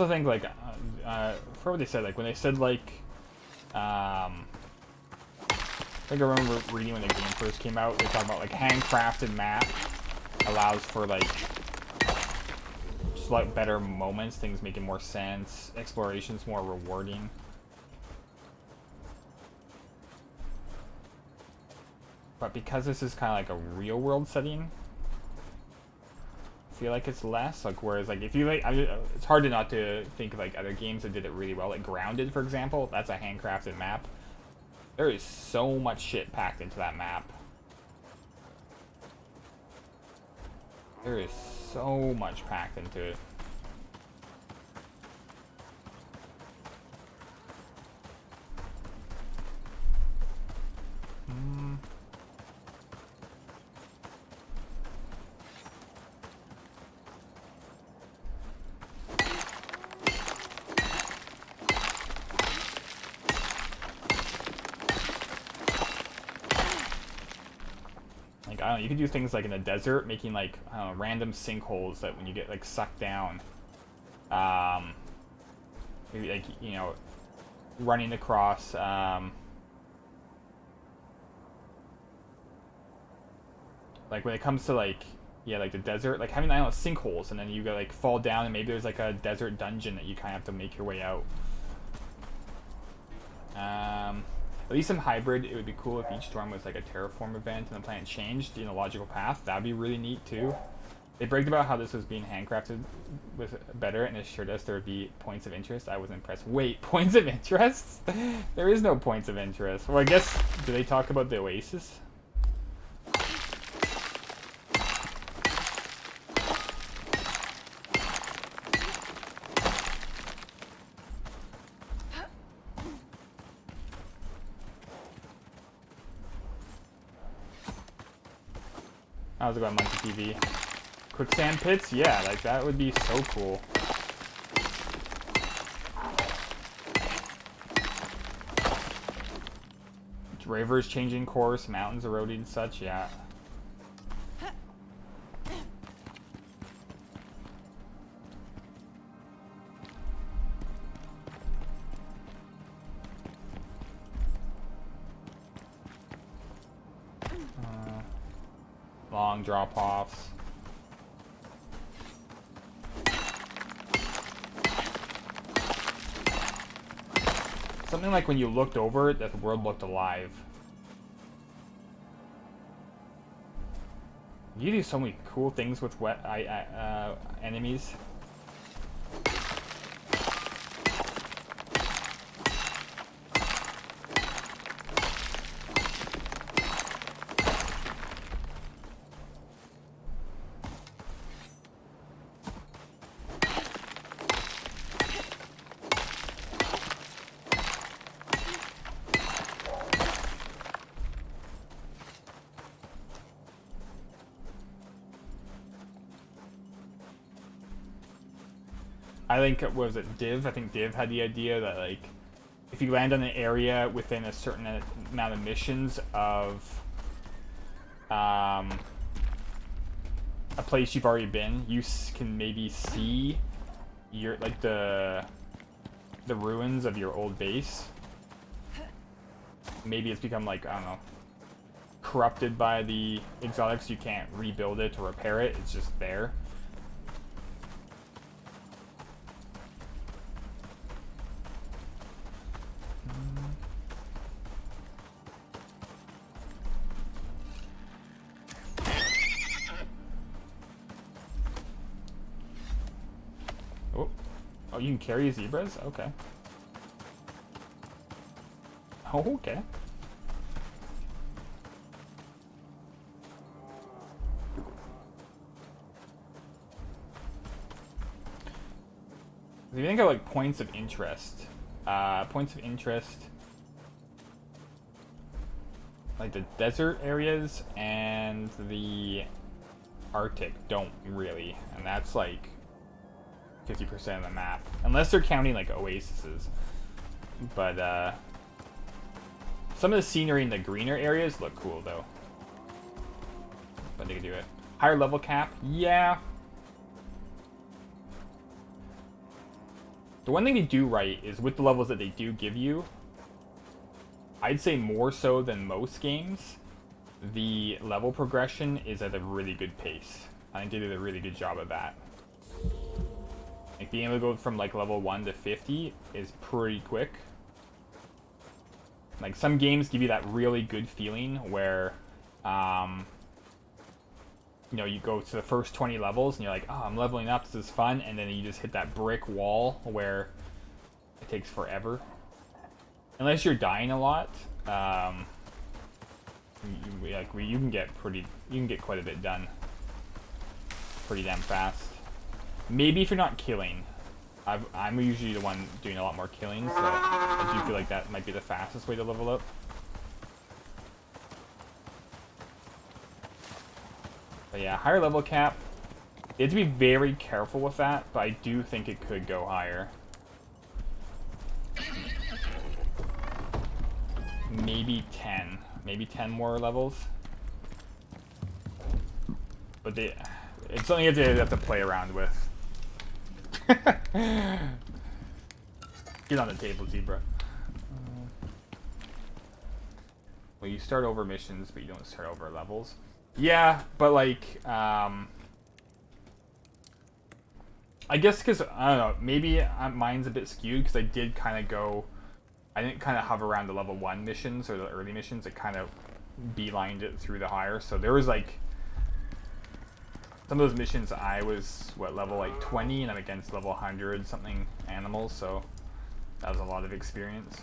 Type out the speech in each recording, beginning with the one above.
also think like, for what they said, like when they said like, I think I remember reading when the game first came out, they talked about like handcrafted map allows for like just like better moments, things making more sense, exploration's more rewarding. But because this is kind of like a real world setting, I feel like it's less. Like whereas like if you like, it's hard to not to think of like other games that did it really well. Like Grounded, for example, that's a handcrafted map. There is so much shit packed into that map. There is so much packed into it. Like, I don't know, you could do things like in the desert, making like, I don't know, random sinkholes that when you get like sucked down, maybe like, you know, running across, like when it comes to like, yeah, like the desert, like having, I don't know, sinkholes, and then you go like fall down, and maybe there's like a desert dungeon that you kind of have to make your way out. At least in hybrid, it would be cool if each storm was like a terraform event and the planet changed in a logical path. That'd be really neat too. They bragged about how this was being handcrafted with better and assured us there would be points of interest. I was impressed. Wait, points of interest? There is no points of interest. Well, I guess, do they talk about the oasis? How's it going, Monkey TV? Quicksand pits? Yeah, like that would be so cool. Rivers changing course, mountains eroding and such, yeah. Long drop-offs. Something like when you looked over it, that the world looked alive. You do so many cool things with enemies. I think, was it Div? I think Div had the idea that, like, if you land on an area within a certain amount of missions of a place you've already been, you can maybe see your, like, the ruins of your old base. Maybe it's become, like, I don't know, corrupted by the exotics. You can't rebuild it or repair it. It's just there. Oh, you can carry zebras? Okay. Oh, okay. If you think of like points of interest, like the desert areas and the Arctic don't really, and that's like 50% of the map, unless they're counting like oases. But some of the scenery in the greener areas look cool though. But they can do it. Higher level cap, yeah. The one thing they do right is with the levels that they do give you, I'd say more so than most games, the level progression is at a really good pace. I think they did a really good job of that. Like being able to go from like level 1 to 50 is pretty quick. Like some games give you that really good feeling where, you know, you go to the first 20 levels and you're like, oh, I'm leveling up, this is fun, and then you just hit that brick wall where it takes forever. Unless you're dying a lot, you can get quite a bit done pretty damn fast. Maybe if you're not killing. I'm usually the one doing a lot more killing, so I do feel like that might be the fastest way to level up. But yeah, higher level cap. You have to be very careful with that, but I do think it could go higher. Maybe 10. Maybe 10 more levels. But it's something you have to play around with. Get on the table, zebra. Well, you start over missions, but you don't start over levels. Yeah, but like, I guess because, I don't know, maybe mine's a bit skewed because I didn't kind of hover around the level 1 missions or the early missions. It kind of beelined it through the higher. So there was like, some of those missions I was, level like 20 and I'm against level 100 something animals. So that was a lot of experience.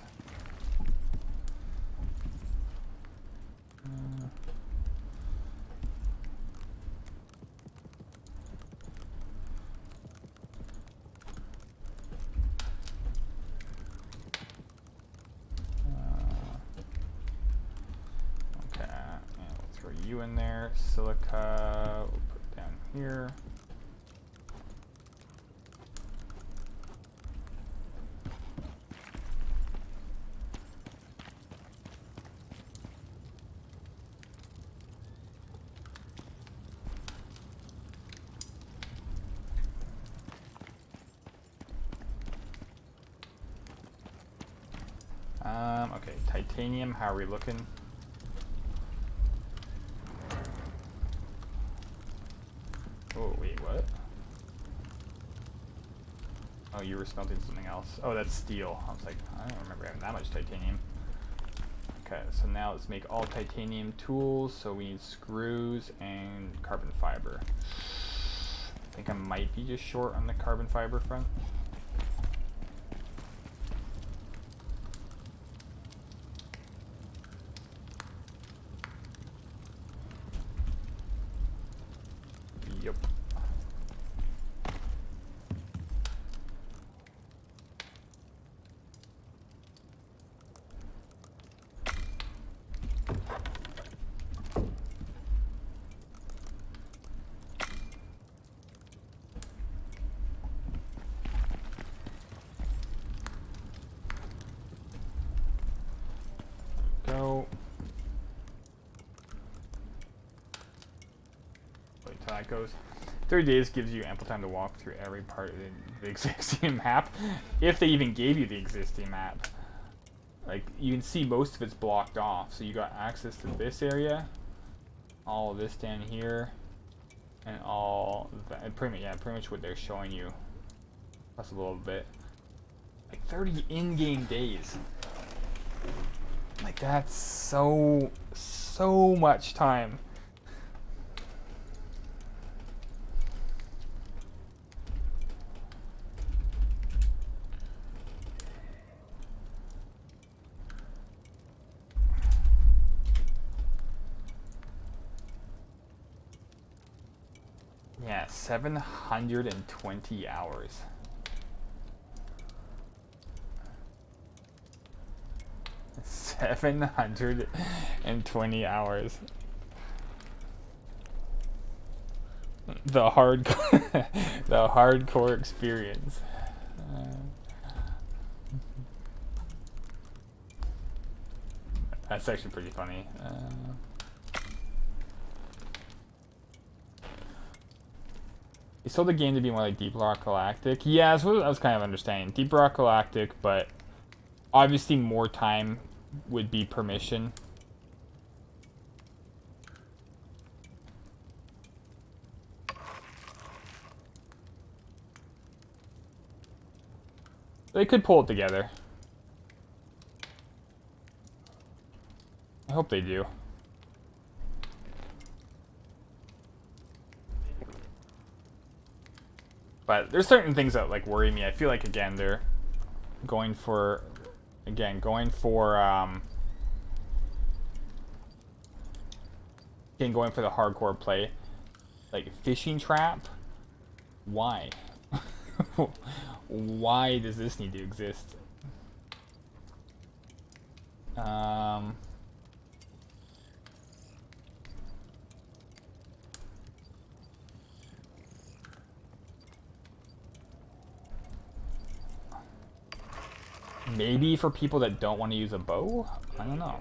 You in there, silica, we'll put it down here. Okay, titanium, how are we looking? Oh, wait, what? Oh, you were smelting something else. Oh, that's steel. I was like, I don't remember having that much titanium. Okay, so now let's make all titanium tools. So we need screws and carbon fiber. I think I might be just short on the carbon fiber front. Yep. Go. Wait till that goes. 30 days gives you ample time to walk through every part of the existing map, if they even gave you the existing map. Like, you can see most of it's blocked off, so you got access to this area, all of this down here, and all that, pretty much what they're showing you, plus a little bit. Like 30 in-game days. Like, that's so much time. Yeah, 720 hours. $720 hours. The hardcore, the hardcore experience. That's actually pretty funny. They sold the game to be more like Deep Rock Galactic. Yeah, that's what I was kind of understanding. Deep Rock Galactic, but obviously more time would be permission. They could pull it together. I hope they do. But there's certain things that like worry me. I feel like again they're going for the hardcore play. Like fishing trap? Why? Why does this need to exist? Maybe for people that don't want to use a bow? I don't know.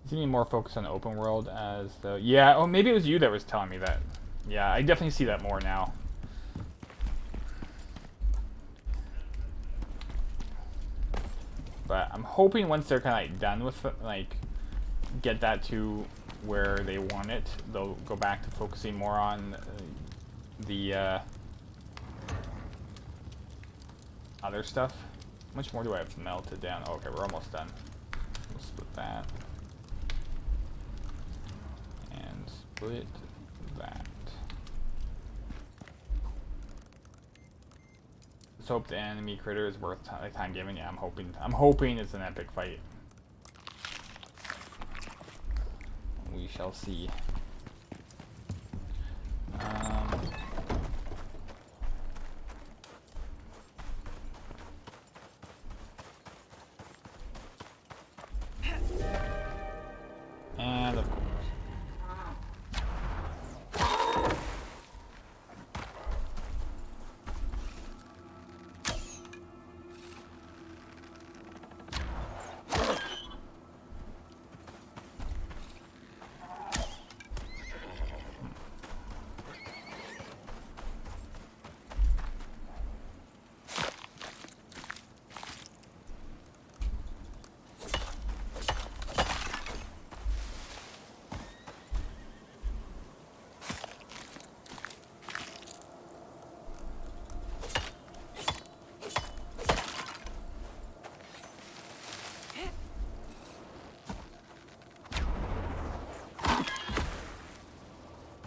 Is any more focus on open world as the... Yeah, oh, maybe it was you that was telling me that. Yeah, I definitely see that more now. But I'm hoping once they're kind of like done with like get that to where they want it, they'll go back to focusing more on the other stuff. How much more do I have melted down? Oh, okay, we're almost done. We'll split that and split that. Let's hope the enemy critter is worth time given. Yeah, I'm hoping it's an epic fight. We shall see. And of course.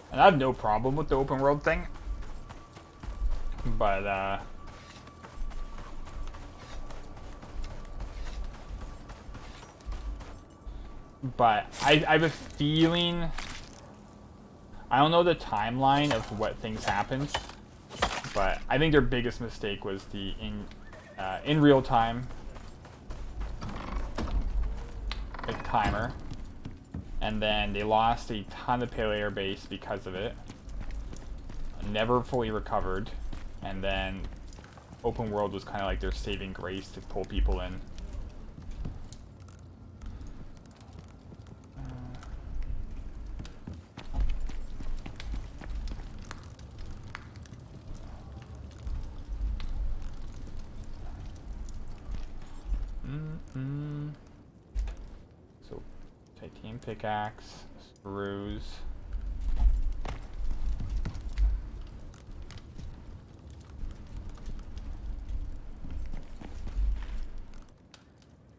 And I have no problem with the open world thing. But, I have a feeling... I don't know the timeline of what things happened, but I think their biggest mistake was the in real time like timer. And then they lost a ton of player base because of it. Never fully recovered. And then open world was kind of like their saving grace to pull people in. So, titanium pickaxe, screws.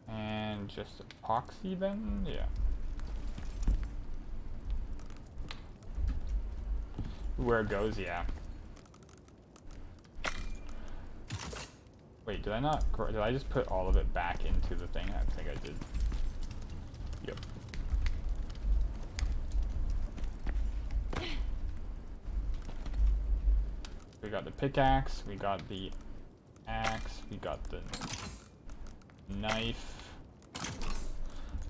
And just epoxy then? Yeah. Where it goes, yeah. Wait, did I just put all of it back into the thing? I think I did. Yep. We got the pickaxe, we got the axe, we got the knife.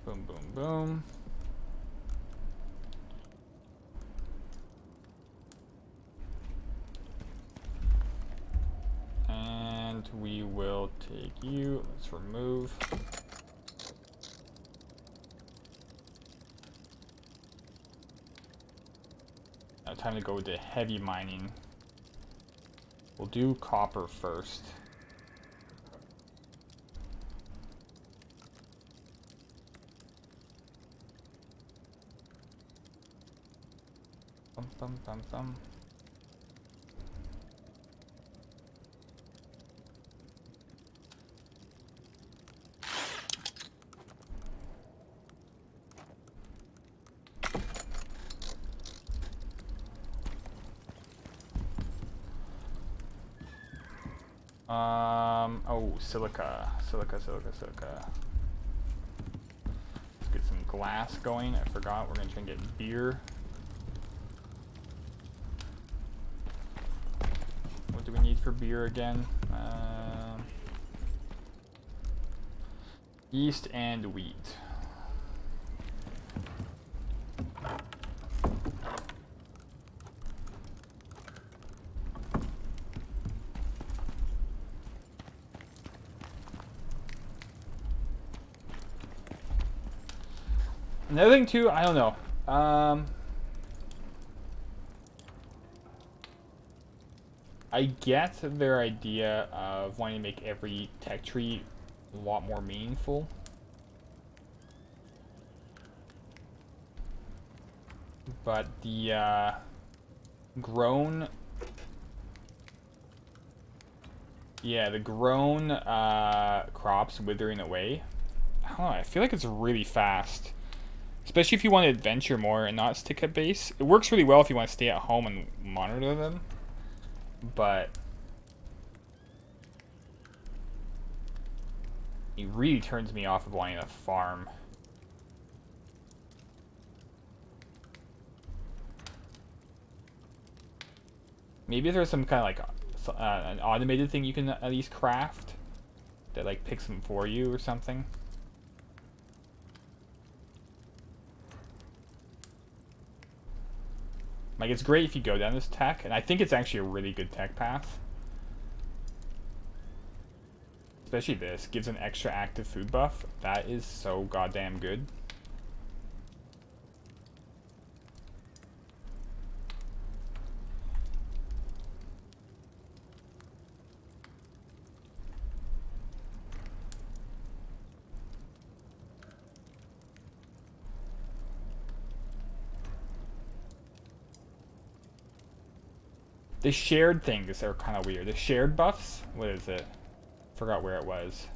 Boom, boom, boom. we will take you. Let's remove. Now time to go with the heavy mining. We'll do copper first. Bum, bum, bum, bum. Oh, silica. Let's get some glass going. I forgot, we're gonna try and get beer. What do we need for beer again? Yeast and wheat. Another thing too, I don't know. I get their idea of wanting to make every tech tree a lot more meaningful. But the grown... Yeah, the grown crops withering away. I don't know, I feel like it's really fast. Especially if you want to adventure more and not stick at base. It works really well if you want to stay at home and monitor them. But it really turns me off of wanting to farm. Maybe there's some kind of like an automated thing you can at least craft that like picks them for you or something. Like, it's great if you go down this tech, and I think it's actually a really good tech path. Especially this, gives an extra active food buff. That is so goddamn good. The shared things are kind of weird. The shared buffs? What is it? Forgot where it was.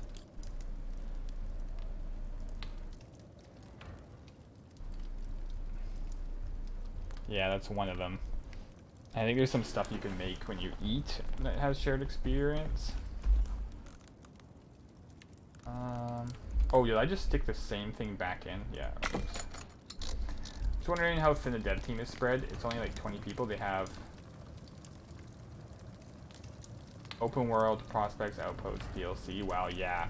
Yeah, that's one of them. I think there's some stuff you can make when you eat that has shared experience. Oh, did I just stick the same thing back in? Yeah. Oops. Just wondering how thin the dev team is spread. It's only like 20 people. They have open world, prospects, outposts, DLC. Wow, yeah.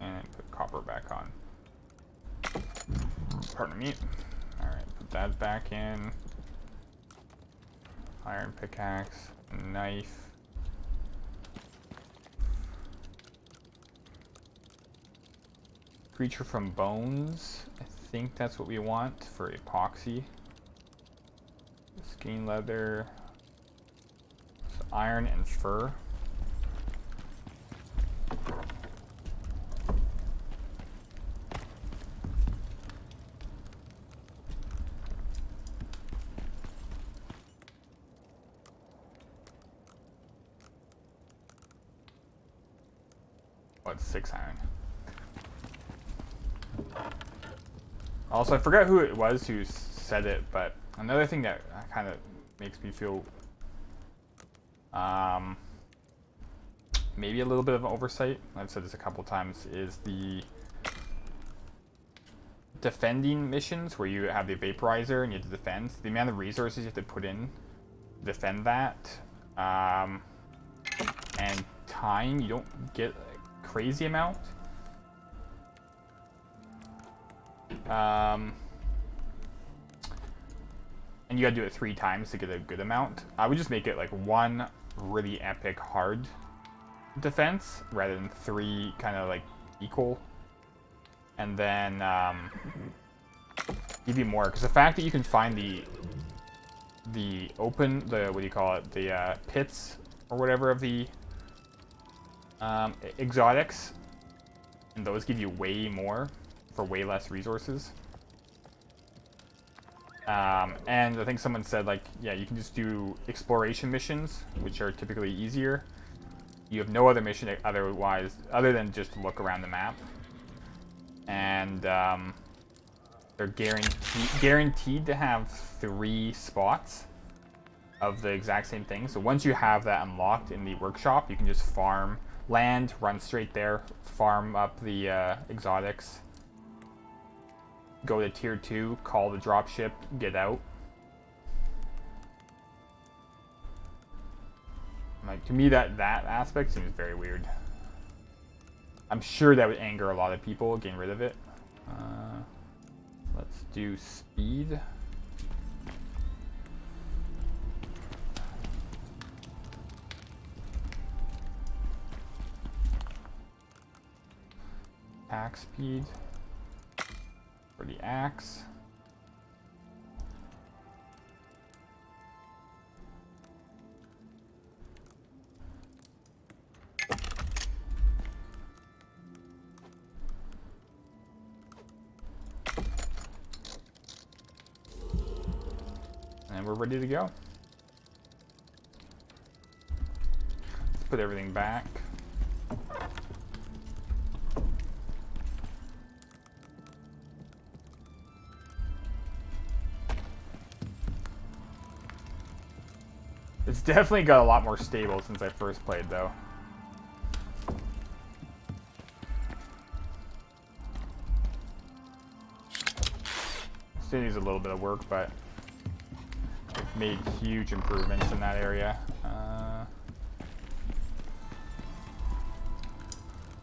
And put copper back on. Pardon me. Alright, put that back in. Iron pickaxe, knife. Creature from bones. I think that's what we want for epoxy. Skin leather. So iron and fur. What's 6 iron? Also, I forgot who it was who said it, but another thing that kind of makes me feel maybe a little bit of an oversight, I've said this a couple times, is the defending missions where you have the vaporizer and you have to defend. The amount of resources you have to put in to defend that, and time, you don't get a crazy amount. And you gotta do it 3 times to get a good amount. I would just make it like 1 really epic hard defense rather than 3 kind of like equal, and then give you more, because the fact that you can find the open, the what do you call it, the pits or whatever of the exotics, and those give you way more for way less resources. And I think someone said, like, yeah, you can just do exploration missions, which are typically easier. You have no other mission otherwise, other than just look around the map. And they're guaranteed to have 3 spots of the exact same thing. So once you have that unlocked in the workshop, you can just farm land, run straight there, farm up the exotics, go to tier 2, call the dropship, get out. Like, to me, that aspect seems very weird. I'm sure that would anger a lot of people, getting rid of it. Let's do speed. Axe speed for the axe. And we're ready to go. Let's put everything back. It's definitely got a lot more stable since I first played, though. Still needs a little bit of work, but I've made huge improvements in that area.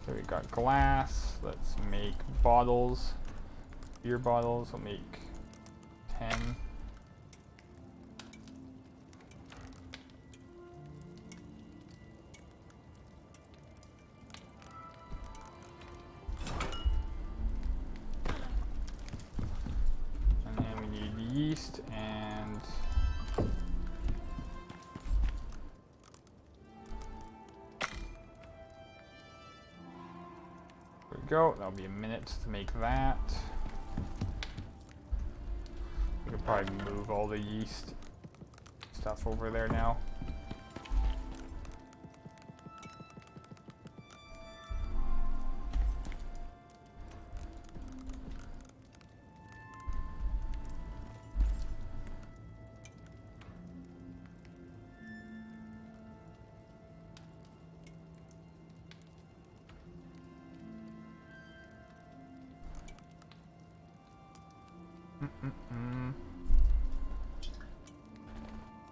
So we got glass. Let's make bottles. Beer bottles. We'll make 10. Yeast and there we go. That'll be a minute to make that. We could probably move all the yeast stuff over there now.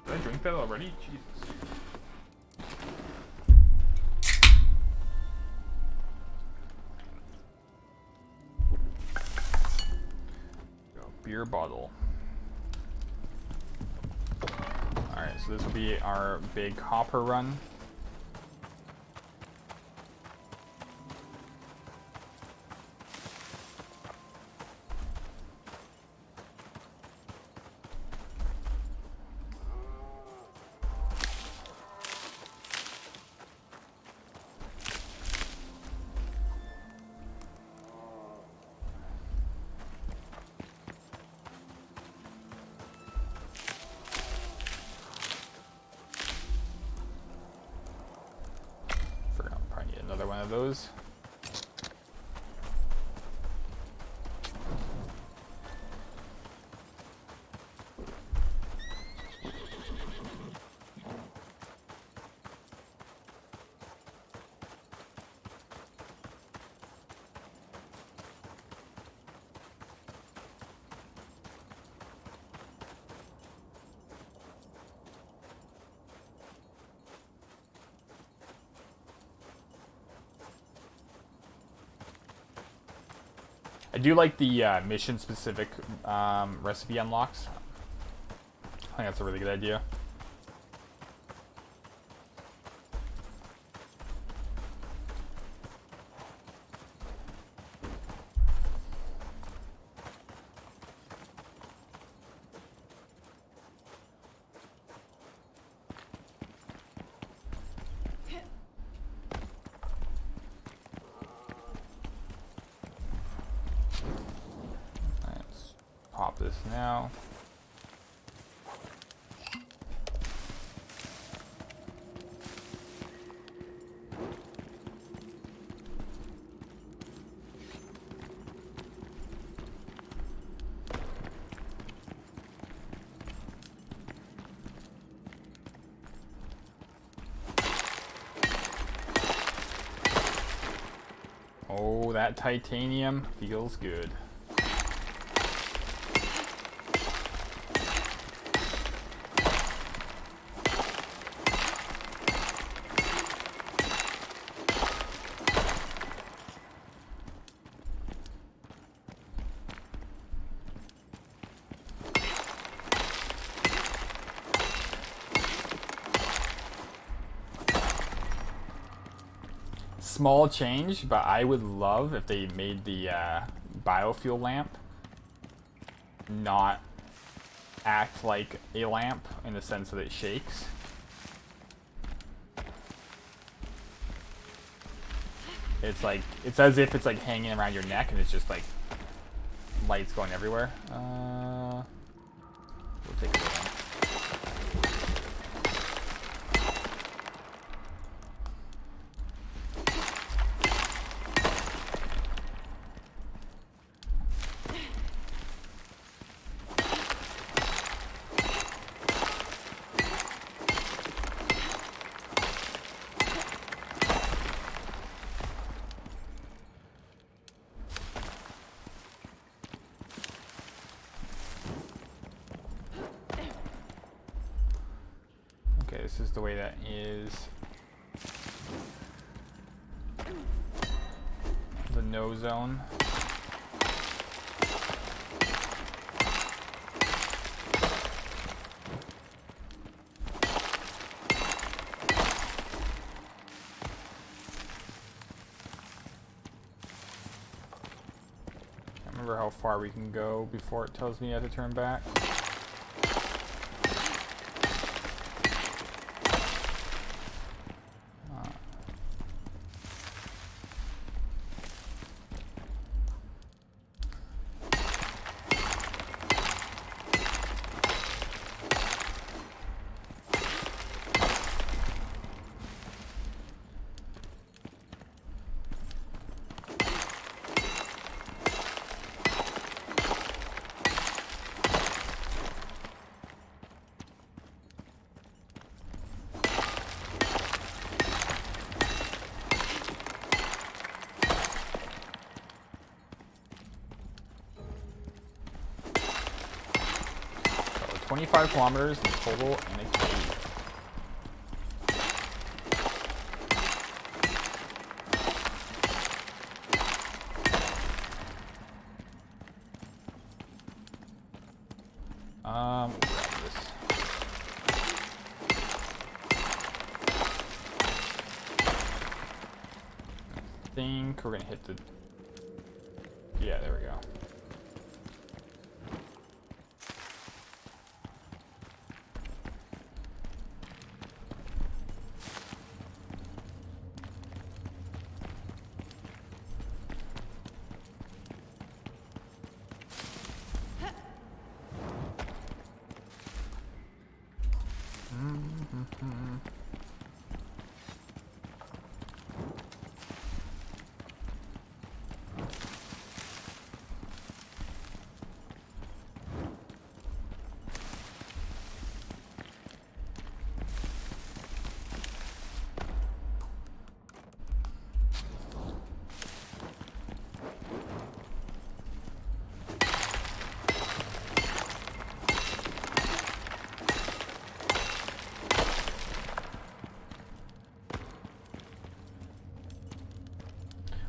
Did I drink that already? Jesus. Go, beer bottle. Alright, so this will be our big hopper run. Another one of those. I do like the mission-specific recipe unlocks. I think that's a really good idea. Let's pop this now. Oh, that titanium feels good. Small change, but I would love if they made the biofuel lamp not act like a lamp in the sense that it shakes. It's like, it's as if it's like hanging around your neck and it's just like lights going everywhere. We'll take it down. Okay, this is the way that is. The no zone. Can't remember how far we can go before it tells me I have to turn back. So 25 kilometers in total in a cave. We'll grab this. I think we're gonna hit the. Yeah, there we go.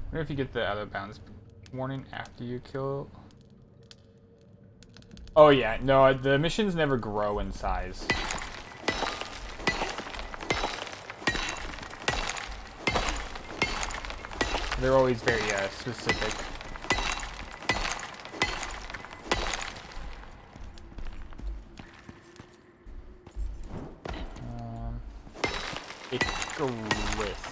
I wonder if you get the out of bounds Warning after you kill. Oh yeah, no, the missions never grow in size. They're always very specific. Icarus.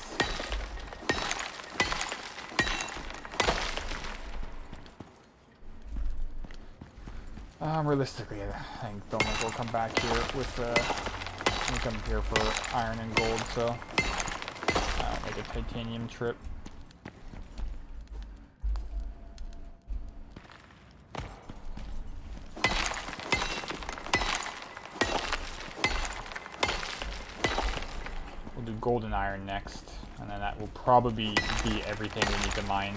Realistically, I don't think we'll come back here with, we come here for iron and gold, so make a titanium trip. We'll do gold and iron next, and then that will probably be everything we need to mine.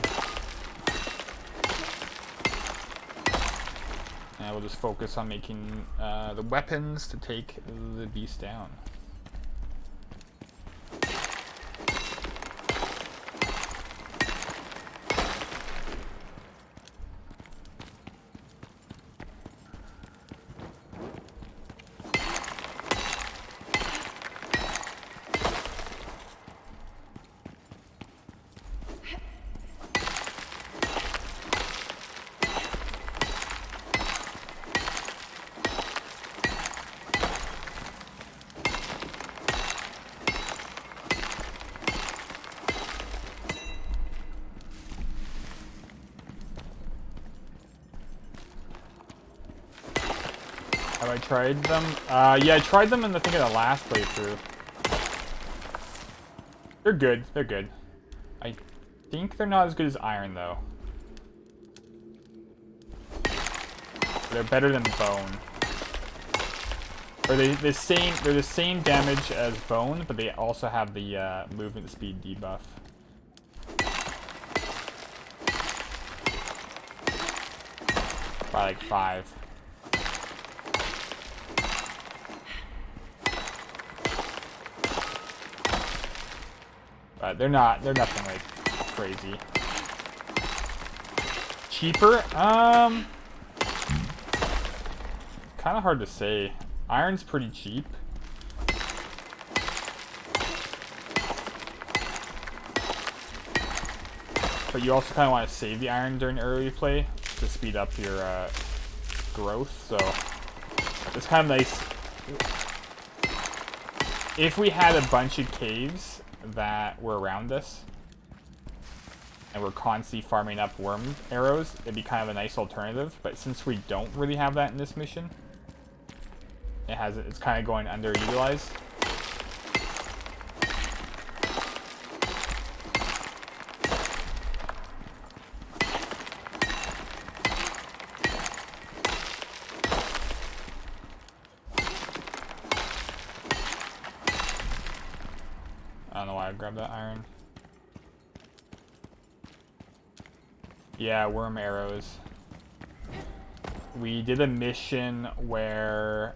And we'll just focus on making the weapons to take the beast down. Have I tried them? Yeah, I tried them in the thing of the last playthrough. They're good. They're good. I think they're not as good as iron, though. They're better than bone. Or they're the same damage as bone, but they also have the movement speed debuff. By like 5. But they're nothing like crazy. Cheaper? Kind of hard to say. Iron's pretty cheap. But you also kind of want to save the iron during early play to speed up your growth, so it's kind of nice. If we had a bunch of caves that were around us and we're constantly farming up worm arrows, it'd be kind of a nice alternative, but since we don't really have that in this mission, it's kind of going underutilized. I don't know why I grabbed that iron. Yeah, worm arrows. We did a mission where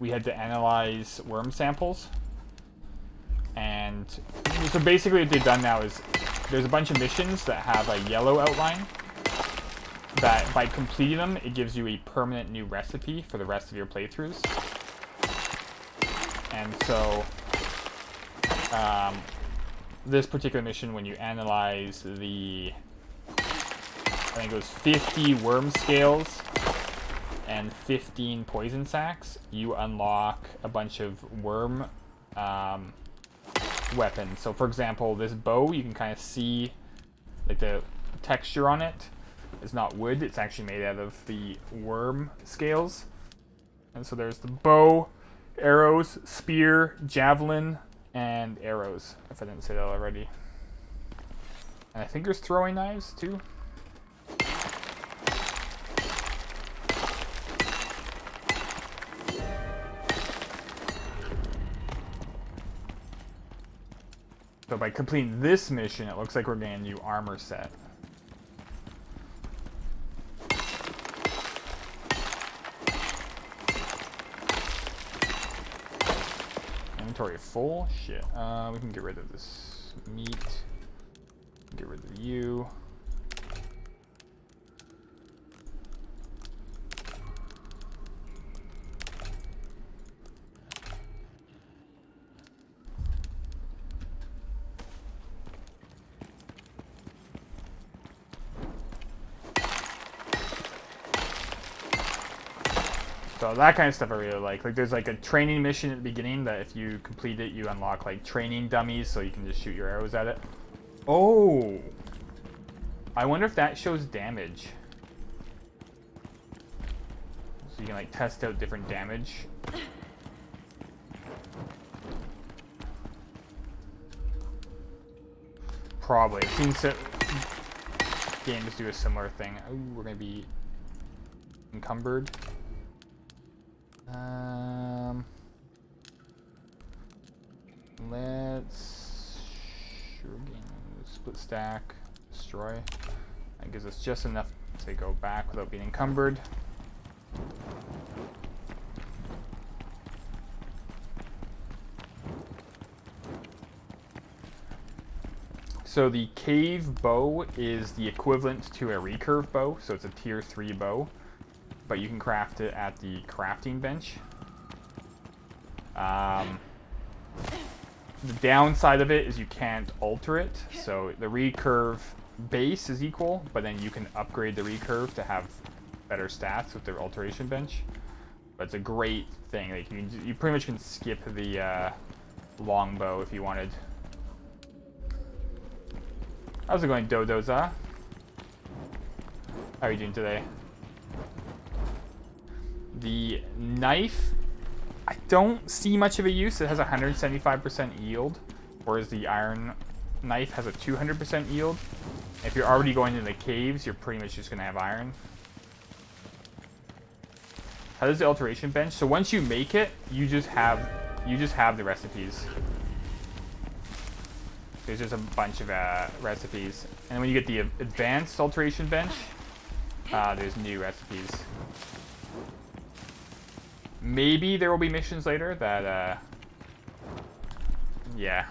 we had to analyze worm samples. And so basically what they've done now is there's a bunch of missions that have a yellow outline that by completing them, it gives you a permanent new recipe for the rest of your playthroughs. And so this particular mission, when you analyze the, I think it was 50 worm scales and 15 poison sacks, you unlock a bunch of worm weapons. So for example, this bow, you can kind of see like the texture on it. It's not wood, it's actually made out of the worm scales. And so there's the bow, arrows, spear, javelin, and arrows, if I didn't say that already. And I think there's throwing knives too. So by completing this mission, it looks like we're getting a new armor set. Inventory full? Shit. We can get rid of this meat. Get rid of you. So that kind of stuff I really like. Like there's like a training mission at the beginning that if you complete it, you unlock like training dummies so you can just shoot your arrows at it. Oh! I wonder if that shows damage. So you can like test out different damage. Probably. I've seen games do a similar thing. Oh, we're gonna be encumbered. Let's split stack, destroy. That gives us just enough to go back without being encumbered. So the cave bow is the equivalent to a recurve bow, so it's a tier 3 bow, but you can craft it at the crafting bench. The downside of it is you can't alter it, so the recurve base is equal, but then you can upgrade the recurve to have better stats with the alteration bench. But it's a great thing. Like you pretty much can skip the longbow if you wanted. How's it going, Dodoza? How are you doing today? The knife, I don't see much of a use. It has 175% yield, whereas the iron knife has a 200% yield. If you're already going into the caves, you're pretty much just gonna have iron. How does the alteration bench? So once you make it, you just have the recipes. There's just a bunch of recipes, and when you get the advanced alteration bench, there's new recipes. Maybe there will be missions later that, yeah.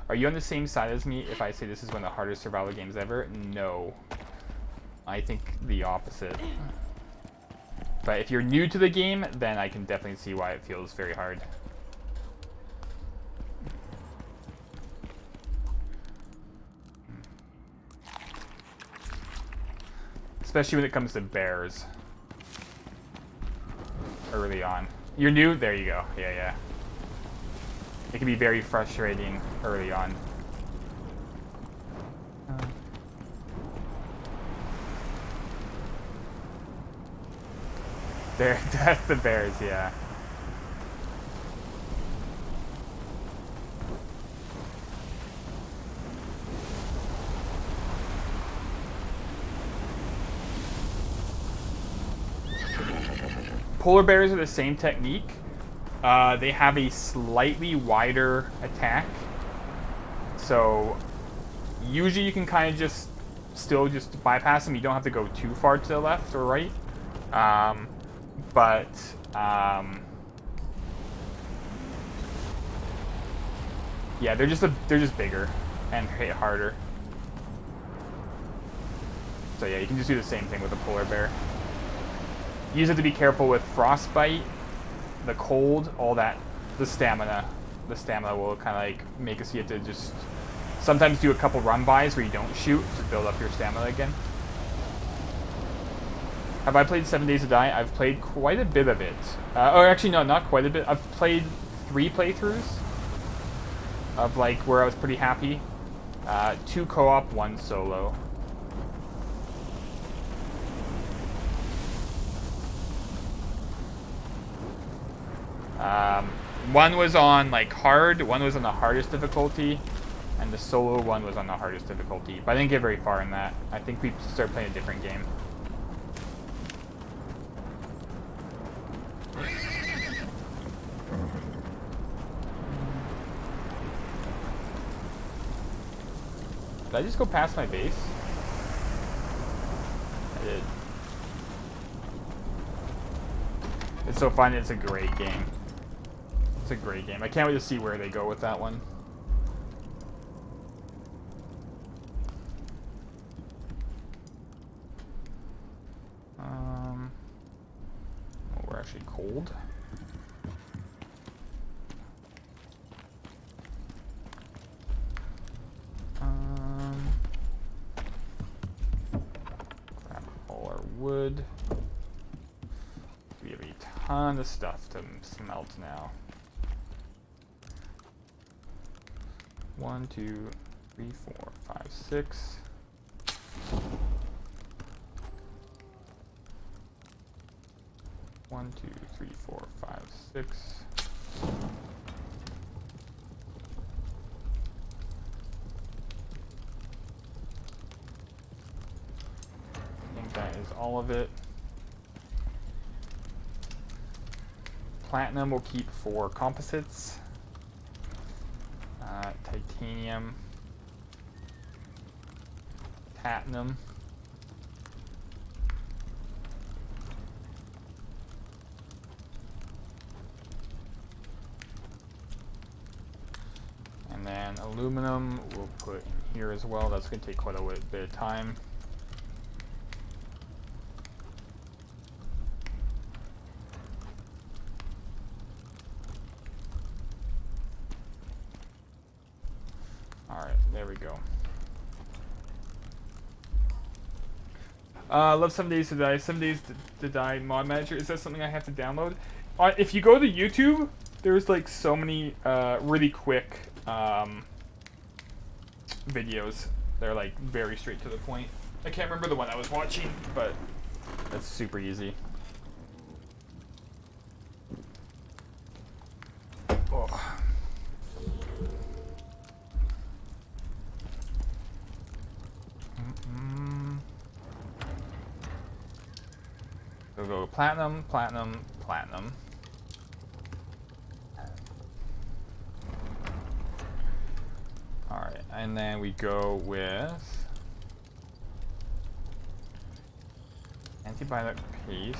Are you on the same side as me if I say this is one of the hardest survival games ever? No. I think the opposite. But if you're new to the game, then I can definitely see why it feels very hard. Especially when it comes to bears. Early on. You're new? There you go. Yeah, yeah. It can be very frustrating early on. There, that's the bears, yeah. Polar bears are the same technique. They have a slightly wider attack. So usually you can kind of just still bypass them. You don't have to go too far to the left or right. Yeah, they're just bigger and hit harder. So yeah, you can just do the same thing with a polar bear. You just have to be careful with frostbite, the cold, all that, the stamina. The stamina will kind of like make us, you have to just sometimes do a couple run-bys where you don't shoot to build up your stamina again. Have I played 7 Days to Die? I've played quite a bit of it. Or actually, no, not quite a bit. I've played 3 playthroughs of like where I was pretty happy. 2 co-op, 1 solo. One was on like hard, one was on the hardest difficulty, and the solo one was on the hardest difficulty. But I didn't get very far in that. I think we started playing a different game. Did I just go past my base? I did. It's so fun, it's a great game. It's a great game. I can't wait to see where they go with that one. Oh, we're actually cold. Grab all our wood. We have a ton of stuff to smelt now. 1, 2, 3, 4, 5, 6. One, 2, 3, 4, 5, 6. I think that is all of it. Platinum will keep for composites. Titanium. Platinum. And then aluminum we'll put in here as well. That's going to take quite a bit of time. Alright, there we go. Love 7 Days to Die. 7 Days to Die Mod Manager. Is that something I have to download? If you go to YouTube, there's like so many really quick videos. They're like very straight to the point. I can't remember the one I was watching, but that's super easy. Oh. We'll go platinum, platinum, platinum. Alright, and then we go with antibiotic paste.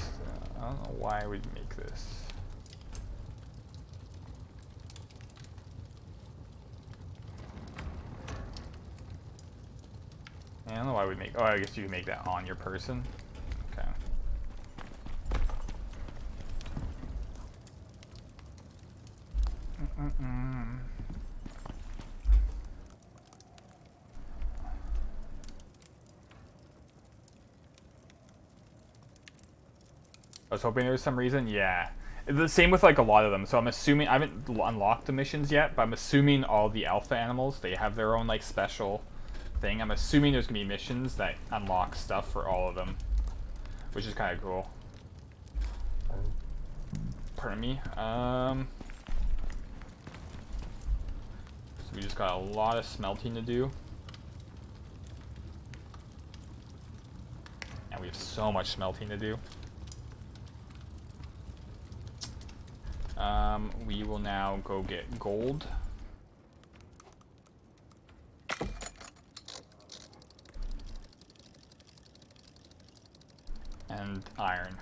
I don't know why we'd make this. I don't know why we'd make. Oh, I guess you can make that on your person. Okay. I was hoping there was some reason. Yeah. The same with like a lot of them. So I'm assuming, I haven't unlocked the missions yet, but I'm assuming all the alpha animals, they have their own like special thing. I'm assuming there's gonna be missions that unlock stuff for all of them, which is kind of cool. Pardon me. So we just got a lot of smelting to do. And we have so much smelting to do. We will now go get gold. And iron.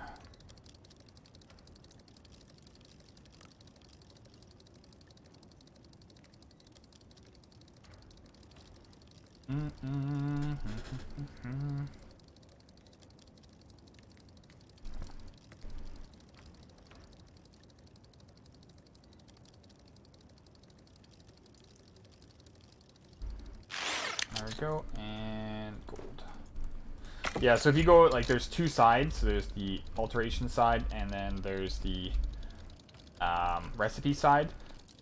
There we go, and gold. Yeah, so if you go, like, there's two sides. So there's the alteration side, and then there's the recipe side.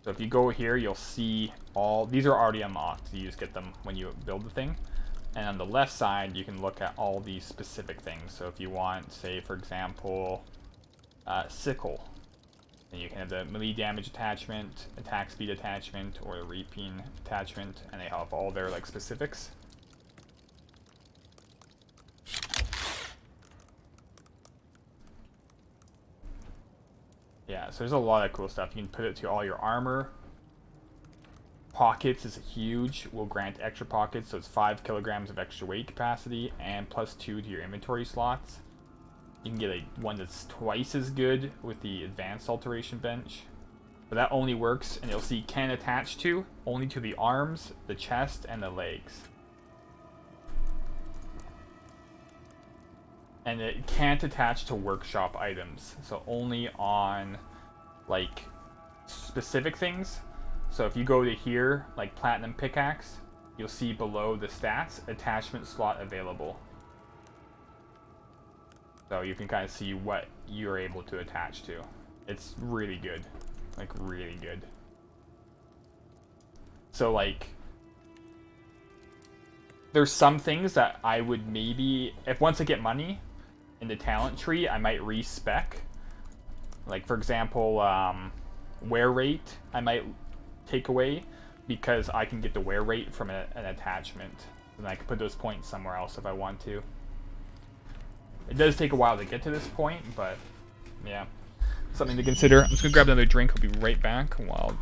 So if you go here, you'll see all, these are already unlocked. You just get them when you build the thing. And on the left side, you can look at all these specific things. So if you want, say, for example, sickle, then you can have the melee damage attachment, attack speed attachment, or the reaping attachment, and they have all their like specifics. Yeah, so there's a lot of cool stuff. You can put it to all your armor. Pockets is huge. Will grant extra pockets, so it's 5 kilograms of extra weight capacity and +2 to your inventory slots. You can get one that's twice as good with the advanced alteration bench. But that only works, and you'll see can attach to, only to the arms, the chest, and the legs. And it can't attach to workshop items, so only on like specific things. So if you go to here, like platinum pickaxe, you'll see below the stats, attachment slot available. So you can kind of see what you're able to attach to. It's really good. Like, really good. So, like, there's some things that I would maybe, if once I get money in the talent tree, I might respec. Like, for example, wear rate, I might take away because I can get the wear rate from an attachment. And I can put those points somewhere else if I want to. It does take a while to get to this point, but yeah. Something to consider. I'm just gonna grab another drink. I'll be right back while...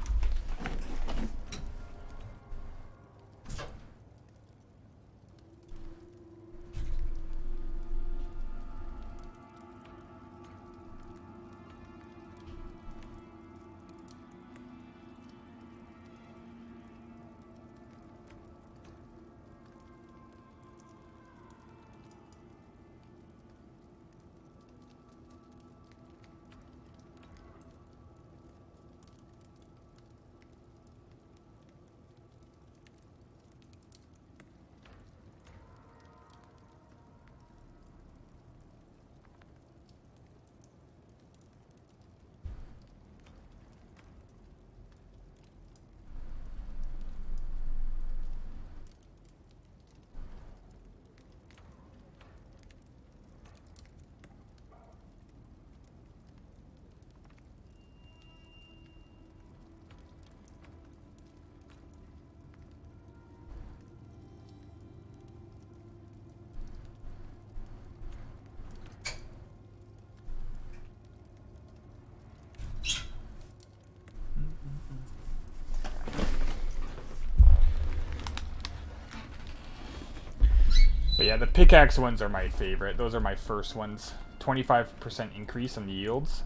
But yeah, the pickaxe ones are my favorite. Those are my first ones. 25% increase in the yields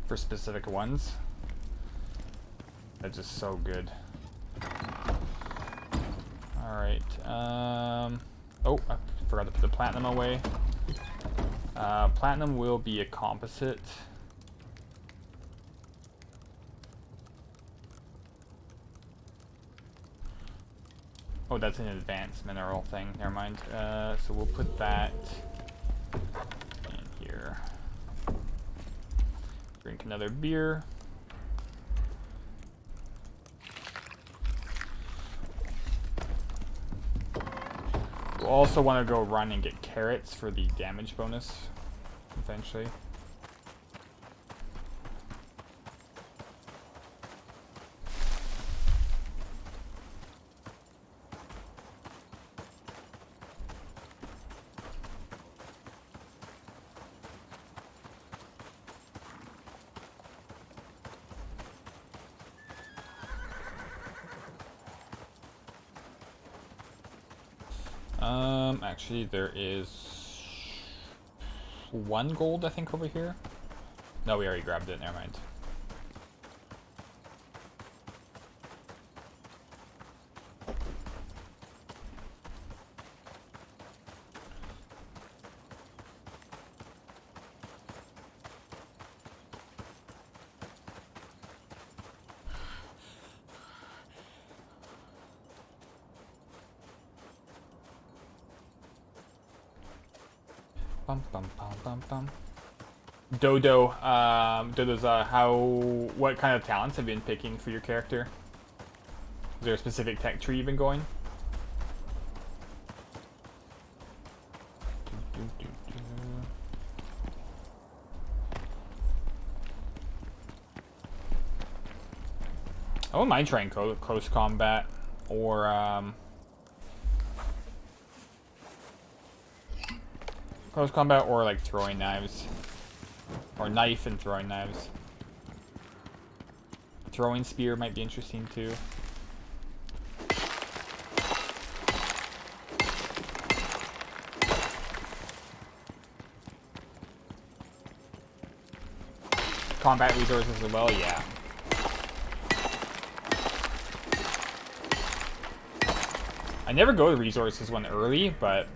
for specific ones. That's just so good. Alright. Oh, I forgot to put the platinum away. Platinum will be a composite. Oh, that's an advanced mineral thing. Never mind. So we'll put that in here. Drink another beer. We'll also want to go run and get carrots for the damage bonus, eventually. Actually, there is 1 gold, I think, over here. No, we already grabbed it. Never mind. Bum, bum, bum, bum, bum. Dodo's, what kind of talents have you been picking for your character? Is there a specific tech tree you've been going? I wouldn't mind trying close combat or close combat or like throwing knives. Or knife and throwing knives. Throwing spear might be interesting too. Combat resources as well, yeah. I never go to resources one early, but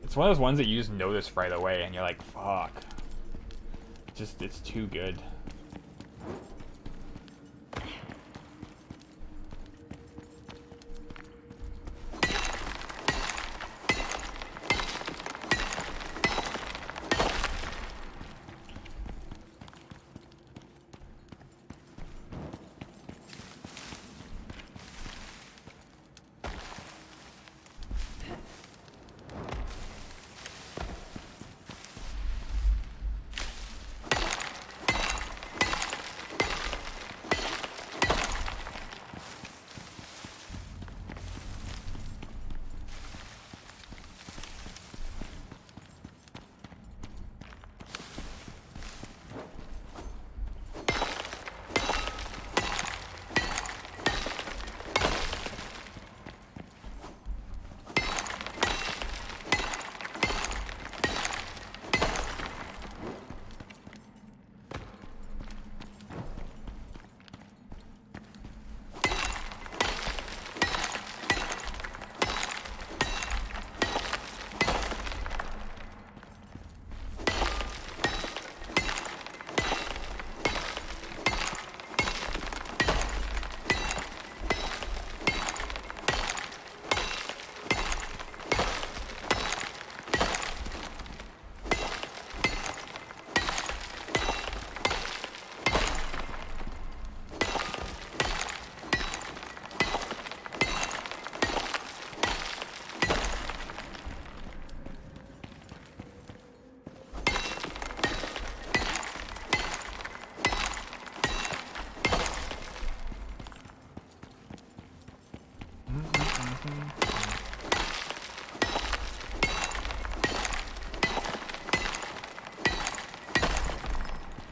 it's one of those ones that you just notice right away and you're like, fuck. Just, it's too good.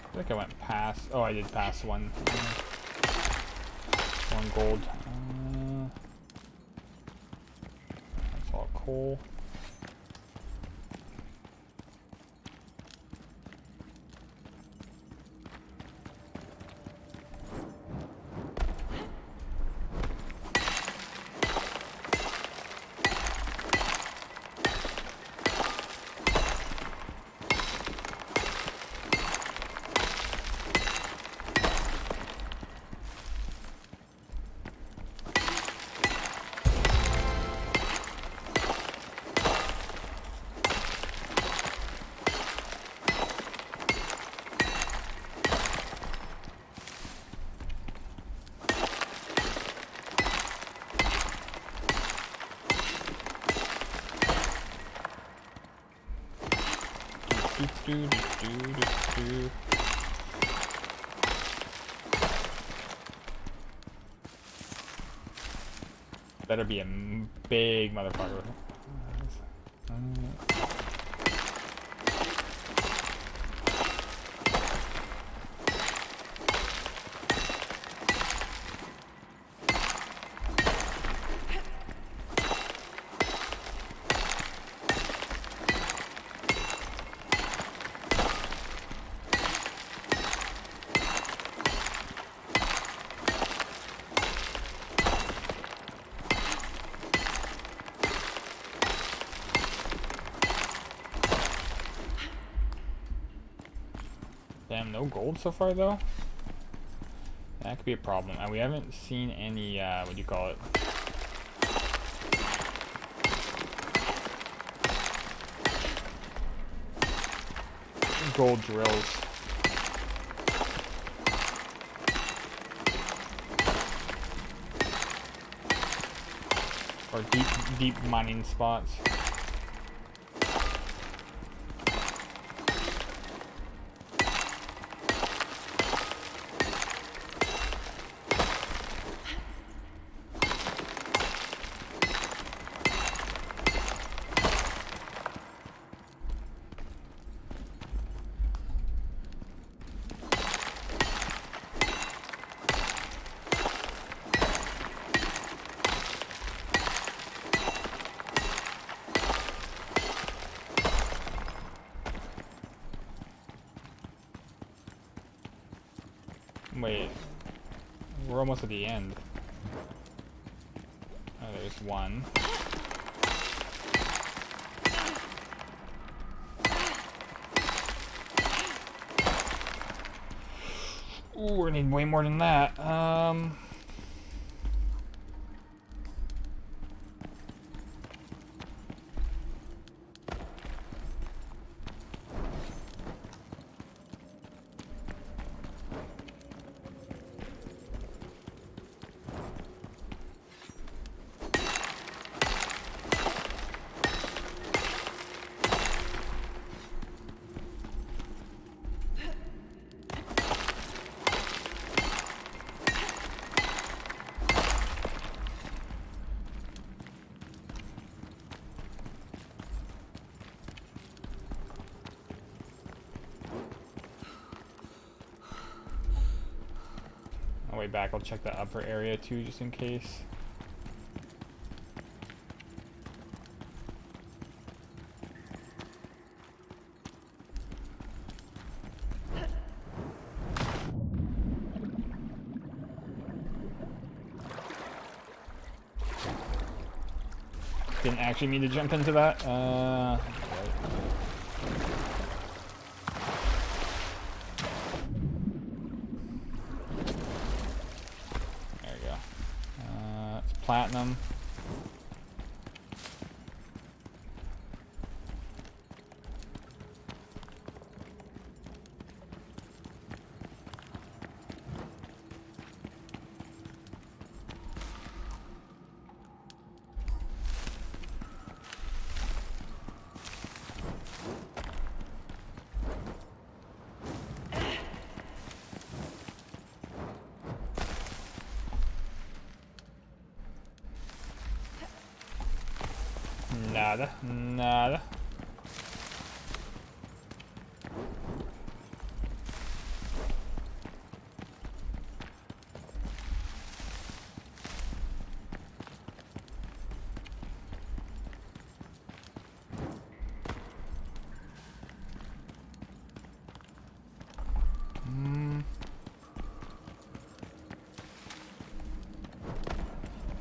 I think I went past. Oh, I did pass one. One gold. That's all coal. Better be a big motherfucker. Damn, no gold so far though? That could be a problem. And we haven't seen any, what do you call it? Gold drills. Or deep mining spots. Wait, we're almost at the end. Oh, there's one. Ooh, we're gonna need way more than that. On the way back, I'll check the upper area too, just in case. Didn't actually mean to jump into that. Right. There we go. It's platinum. Nada, nada.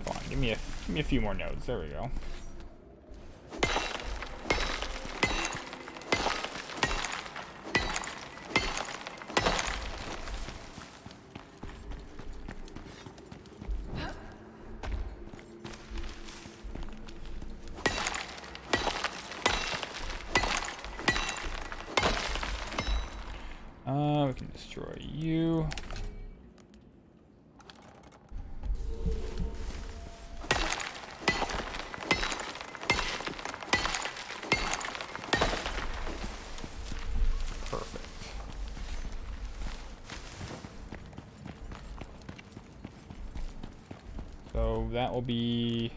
Come on, give me a few more nodes. There we go. We can destroy you. Perfect. So that will be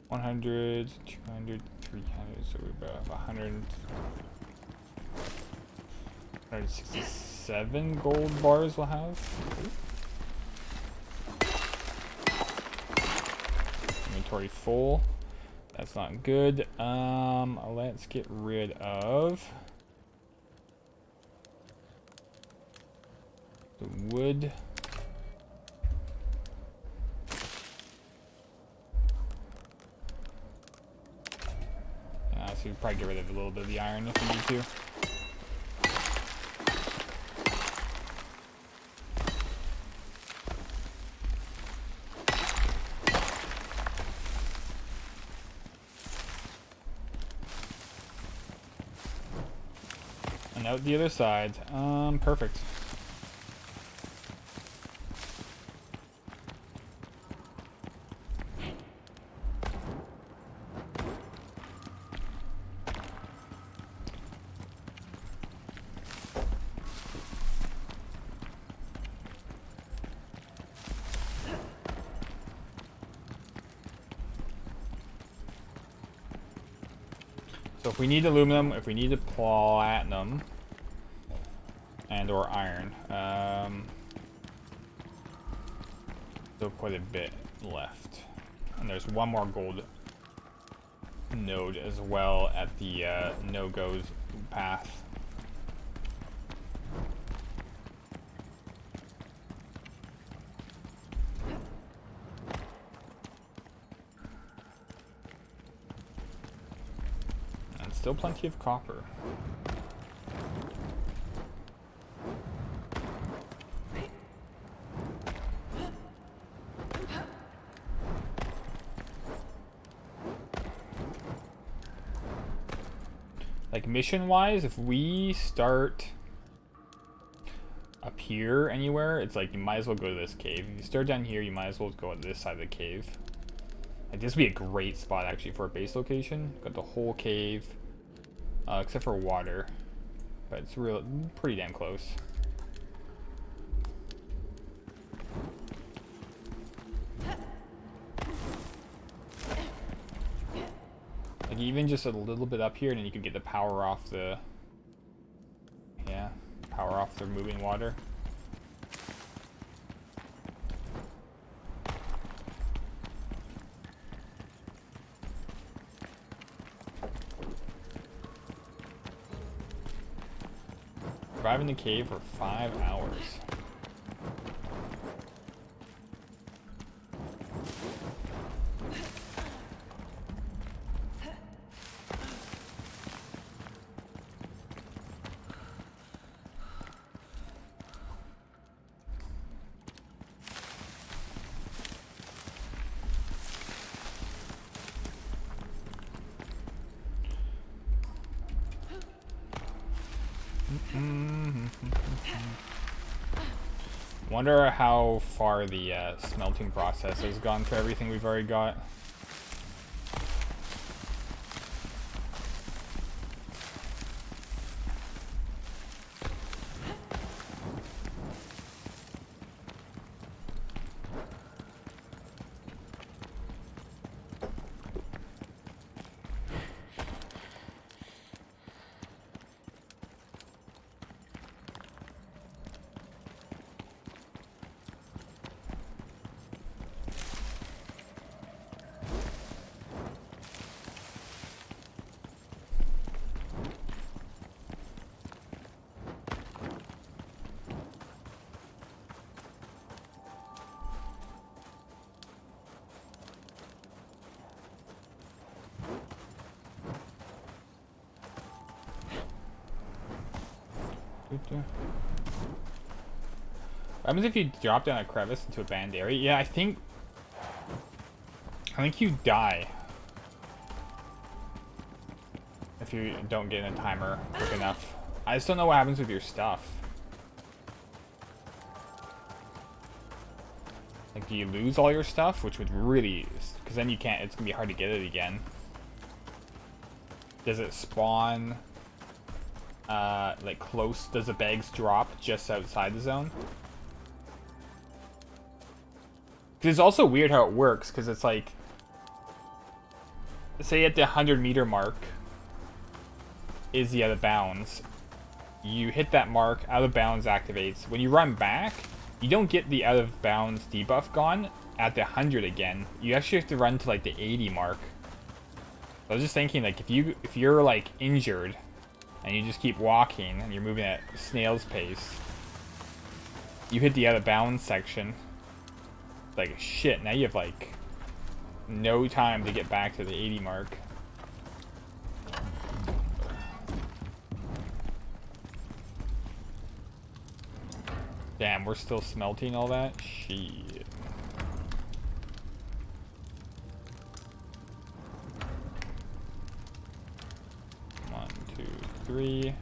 100, 200, 300, so we're about 100. 167 gold bars we'll have. Inventory full. That's not good. Let's get rid of the wood. So we'll probably get rid of a little bit of the iron if we need to. And out the other side. Perfect. So if we need aluminum, if we need platinum, and or iron, still quite a bit left. And there's one more gold node as well at the no-goes path. And still plenty of copper. Like mission-wise, if we start up here anywhere, it's like you might as well go to this cave. If you start down here, you might as well go to this side of the cave. Like this would be a great spot actually for a base location. Got the whole cave, except for water, but it's pretty damn close. Like even just a little bit up here, and then you can get the power off the, power off the moving water. Surviving the cave for 5 hours. Wonder how far the smelting process has gone for everything we've already got. What happens if you drop down a crevice into a banned area? Yeah, I think you die if you don't get in a timer quick enough. I just don't know what happens with your stuff. Like, do you lose all your stuff? Which would really... Because then you can't... It's going to be hard to get it again. Does it spawn... like, close... Does the bags drop just outside the zone? Because it's also weird how it works, because it's like... Say at the 100-meter mark is the out of bounds. You hit that mark, out of bounds activates. When you run back... You don't get the out of bounds debuff gone at the 100 again. You actually have to run to like the 80 mark. So I was just thinking, like, if you're like injured and you just keep walking and you're moving at snail's pace, you hit the out of bounds section. Like shit, now you have like no time to get back to the 80 mark. Damn, we're still smelting all that? Shit. One, two, three.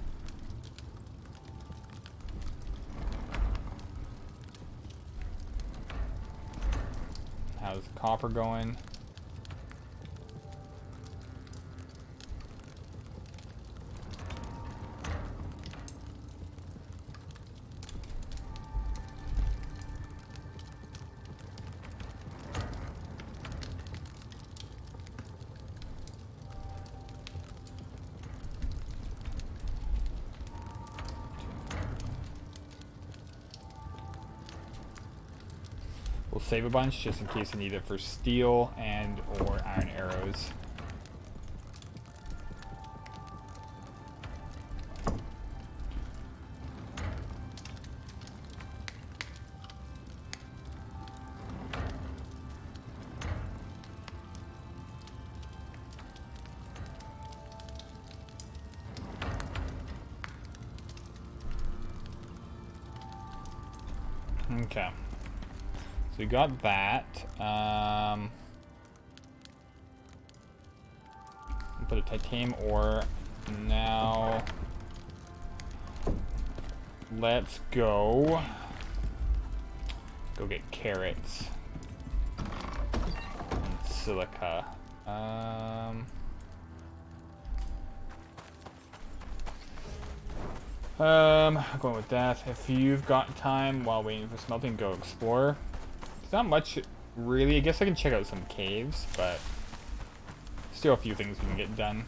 How's the copper going? We'll save a bunch just in case I need it for steel and or iron arrows. Okay. So we got that. Put a titanium ore. Now let's go get carrots and silica. I'm going with that. If you've got time while waiting for smelting, go explore. There's not much really. I guess I can check out some caves, but still a few things we can get done.